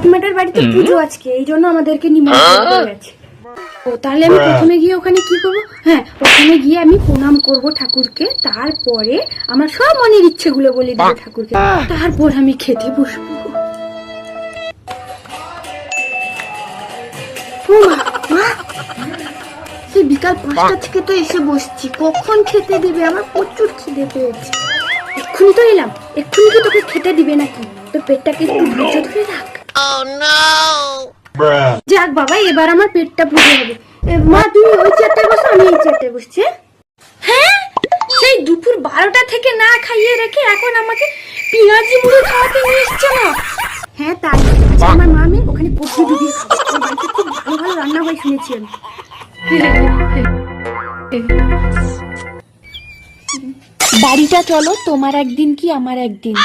ঠাকুমাটার বাড়িতে পুজো আজকে, এই জন্য আমাদেরকে নিমন্ত্রণ করে গেছে। ও তাহলে আমি প্রথমে গিয়ে ওখানে কি করবো? হ্যাঁ, ওখানে গিয়ে আমি প্রণাম করব ঠাকুরকে, তারপরে আমার সব মনের ইচ্ছেগুলো বলে দিব ঠাকুরকে, তারপর আমি খেতে বসবো। সেই বিকাল 5টা থেকে তো এসে বসছি, কখন খেতে দিবে? আমার প্রচুর খিদে পেয়েছে। এক্ষুনি তো এলাম, এক্ষুনি কি তোকে খেতে দিবে নাকি? তোর পেটটাকে একটু ধৈর্য ধরে রাখ। যাক বাবা, এবার আমার পেটটা পুজো হবে। মা তুমি ওই চেয়ারটায় বসো, আমি এই চেয়ারটায় বসছি। হ্যাঁ, সেই দুপুর 12টা থেকে না খাইয়ে রেখে এখন আমাকে পেঁয়াজি মুড়ি খাওয়াতে নিয়ে এসছে না? হ্যাঁ তাই, আমার মা আমি ওখানে কফি ডুবিয়ে খাবো। ওর বাড়িতে খুব ভালো ভালো রান্না হয় শুনেছি আমি। বাড়িটা চলো, তোমার একদিন কি আমার একদিন।